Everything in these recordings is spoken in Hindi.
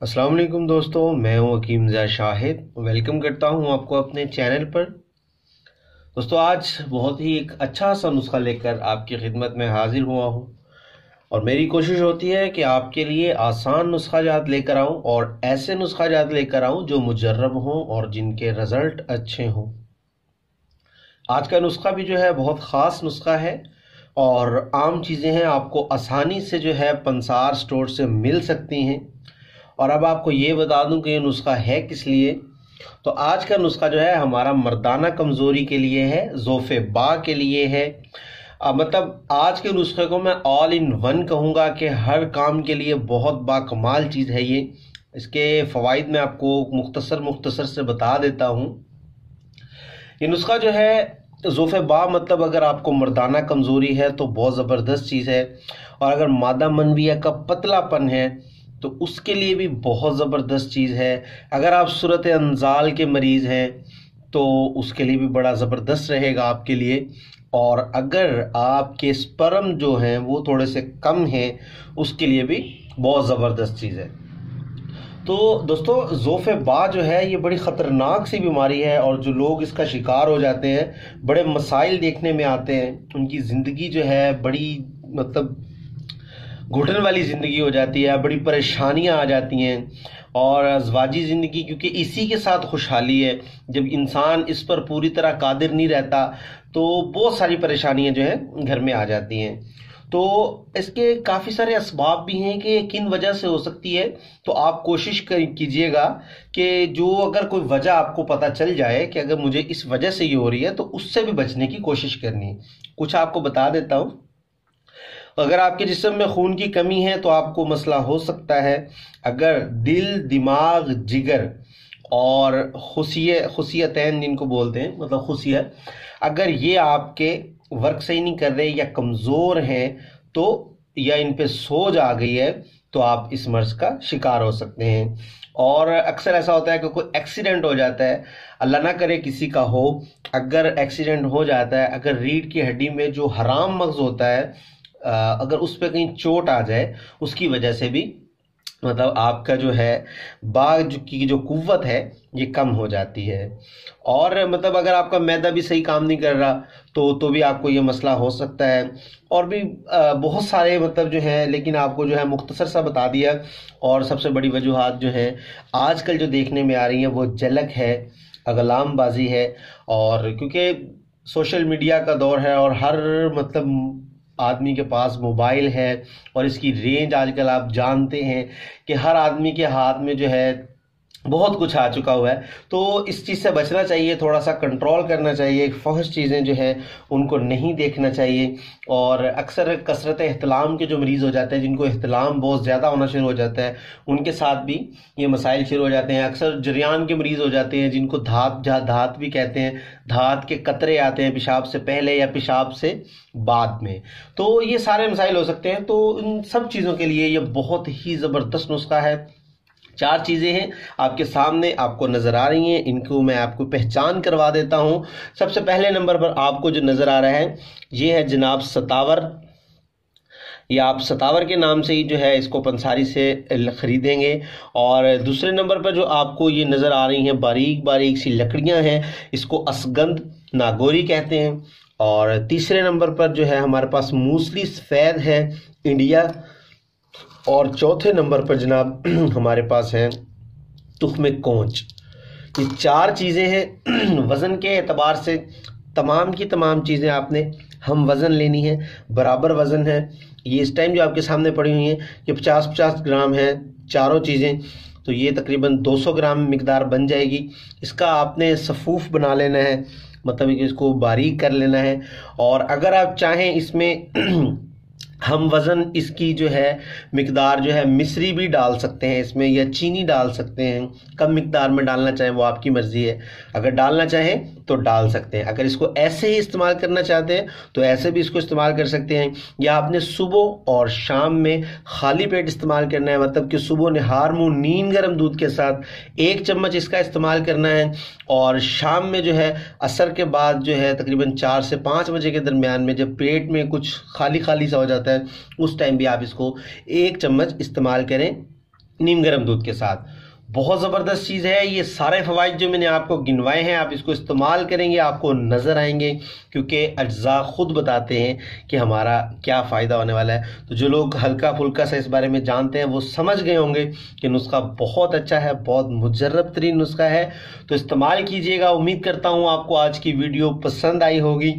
अस्सलाम वालेकुम दोस्तों, मैं हूं हकीम शाहिद। वेलकम करता हूं आपको अपने चैनल पर। दोस्तों, आज बहुत ही एक अच्छा सा नुस्खा लेकर आपकी खिदमत में हाजिर हुआ हूं और मेरी कोशिश होती है कि आपके लिए आसान नुस्खा जात लेकर आऊं और ऐसे नुस्खा जात लेकर आऊं जो मुजर्रब हों और जिनके रिजल्ट अच्छे हों। आज का नुस्खा भी जो है बहुत ख़ास नुस्खा है और आम चीज़ें हैं, आपको आसानी से जो है पंसार स्टोर से मिल सकती हैं। और अब आपको ये बता दूं कि ये नुस्खा है किस लिए। तो आज का नुस्खा जो है हमारा मर्दाना कमज़ोरी के लिए है, ज़ोफ़े बा के लिए है। मतलब आज के नुस्खे को मैं ऑल इन वन कहूँगा कि हर काम के लिए बहुत बाकमाल चीज़ है ये। इसके फ़वाइद मैं आपको मुख्तसर से बता देता हूँ। ये नुस्खा जो है ज़ोफ़े बा, मतलब अगर आपको मर्दाना कमज़ोरी है तो बहुत ज़बरदस्त चीज़ है, और अगर मादा मनविया का पतलापन है तो उसके लिए भी बहुत ज़बरदस्त चीज़ है। अगर आप सूरत अंजाल के मरीज़ हैं तो उसके लिए भी बड़ा ज़बरदस्त रहेगा आपके लिए। और अगर आपके स्पर्म जो हैं वो थोड़े से कम हैं उसके लिए भी बहुत ज़बरदस्त चीज़ है। तो दोस्तों, ज़ोफ़े बा जो है ये बड़ी ख़तरनाक सी बीमारी है और जो लोग इसका शिकार हो जाते हैं बड़े मसाइल देखने में आते हैं। उनकी ज़िंदगी जो है बड़ी मतलब घुटन वाली ज़िंदगी हो जाती है, बड़ी परेशानियां आ जाती हैं। और अज़वाजी ज़िंदगी, क्योंकि इसी के साथ खुशहाली है, जब इंसान इस पर पूरी तरह कादिर नहीं रहता तो बहुत सारी परेशानियां जो है घर में आ जाती हैं। तो इसके काफ़ी सारे असबाब भी हैं कि किन वजह से हो सकती है। तो आप कोशिश कीजिएगा कि जो अगर कोई वजह आपको पता चल जाए कि अगर मुझे इस वजह से ये हो रही है तो उससे भी बचने की कोशिश करनी है। कुछ आपको बता देता हूँ। अगर आपके जिस्म में खून की कमी है तो आपको मसला हो सकता है। अगर दिल, दिमाग, जिगर और खुशियतैन जिनको बोलते हैं, मतलब खुशियत, अगर ये आपके वर्क सही नहीं कर रहे या कमज़ोर हैं तो, या इन पे सोज आ गई है तो आप इस मर्ज का शिकार हो सकते हैं। और अक्सर ऐसा होता है कि कोई एक्सीडेंट हो जाता है, अल्लाह ना करे किसी का हो, अगर एक्सीडेंट हो जाता है, अगर रीढ़ की हड्डी में जो हराम मग़ज़ होता है अगर उस पर कहीं चोट आ जाए उसकी वजह से भी मतलब आपका जो है बाघ की जो कुव्वत है ये कम हो जाती है। और मतलब अगर आपका मैदा भी सही काम नहीं कर रहा तो भी आपको ये मसला हो सकता है। और भी बहुत सारे मतलब जो है, लेकिन आपको जो है मुख्तसर सा बता दिया। और सबसे बड़ी वजूहात जो है आजकल जो देखने में आ रही हैं वो जलक है, अगलामबाजी है। और क्योंकि सोशल मीडिया का दौर है और हर मतलब आदमी के पास मोबाइल है और इसकी रेंज आजकल आप जानते हैं कि हर आदमी के हाथ में जो है बहुत कुछ आ चुका हुआ है। तो इस चीज़ से बचना चाहिए, थोड़ा सा कंट्रोल करना चाहिए, फहश चीज़ें जो है उनको नहीं देखना चाहिए। और अक्सर कसरत एहतलाम के जो मरीज़ हो जाते हैं, जिनको एहतलाम बहुत ज़्यादा होना शुरू हो जाता है, उनके साथ भी ये मसाइल शुरू हो जाते हैं। अक्सर जरियान के मरीज़ हो जाते हैं जिनको धात भी कहते हैं, धात के कतरे आते हैं पेशाब से पहले या पेशाब से बाद में। तो ये सारे मसाइल हो सकते हैं। तो इन सब चीज़ों के लिए ये बहुत ही ज़बरदस्त नुस्खा है। 4 चीज़ें हैं आपके सामने, आपको नज़र आ रही हैं, इनको मैं आपको पहचान करवा देता हूं। सबसे पहले नंबर पर आपको जो नज़र आ रहा है ये है जनाब सतावर। या आप सतावर के नाम से ही जो है इसको पंसारी से ख़रीदेंगे। और दूसरे नंबर पर जो आपको ये नज़र आ रही हैं बारीक बारीक सी लकड़ियां हैं, इसको असगंध नागौरी कहते हैं। और तीसरे नंबर पर जो है हमारे पास मूसली सफ़ेद है, इंडिया। और चौथे नंबर पर जनाब हमारे पास है तुख्मे कोंच। ये 4 चीज़ें हैं। वज़न के एतबार से तमाम की तमाम चीज़ें आपने हम वज़न लेनी है, बराबर वज़न है। ये इस टाइम जो आपके सामने पड़ी हुई हैं ये 50-50 ग्राम है चारों चीज़ें। तो ये तकरीबन 200 ग्राम मिकदार बन जाएगी। इसका आपने सफ़ूफ़ बना लेना है, मतलब इसको बारीक कर लेना है। और अगर आप चाहें इसमें हम वज़न इसकी जो है मिकदार जो है मिश्री भी डाल सकते हैं इसमें, या चीनी डाल सकते हैं। कम मिकदार में डालना चाहें वो आपकी मर्ज़ी है, अगर डालना चाहें तो डाल सकते हैं। अगर इसको ऐसे ही इस्तेमाल करना चाहते हैं तो ऐसे भी इसको इस्तेमाल कर सकते हैं। या आपने सुबह और शाम में खाली पेट इस्तेमाल करना है, मतलब कि सुबह निहार मुँह नीम गर्म दूध के साथ 1 चम्मच इसका इस्तेमाल करना है। और शाम में जो है असर के बाद जो है तकरीबन 4 से 5 बजे के दरमियान में जब पेट में कुछ खाली खाली सा हो जाता है उस टाइम भी आप इसको 1 चम्मच इस्तेमाल करें। नीम गर्म दूध के साथ। बहुत ज़बरदस्त चीज़ है। ये सारे फ़वाइद जो मैंने आपको गिनवाए हैं, आप इसको इस्तेमाल करेंगे आपको नज़र आएंगे, क्योंकि अज्जा खुद बताते हैं कि हमारा क्या फ़ायदा होने वाला है। तो जो लोग हल्का फुल्का सा इस बारे में जानते हैं वो समझ गए होंगे कि नुस्खा बहुत अच्छा है, बहुत मुजर्रब तरीन नुस्खा है। तो इस्तेमाल कीजिएगा। उम्मीद करता हूँ आपको आज की वीडियो पसंद आई होगी।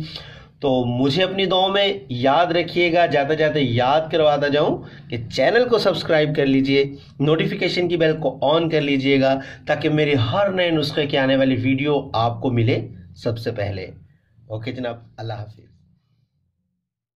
तो मुझे अपनी दुआओं में याद रखिएगा। जाते जाते याद करवाता जाऊं कि चैनल को सब्सक्राइब कर लीजिए, नोटिफिकेशन की बेल को ऑन कर लीजिएगा, ताकि मेरे हर नए नुस्खे की आने वाली वीडियो आपको मिले सबसे पहले। ओके जनाब, अल्लाह हाफिज़।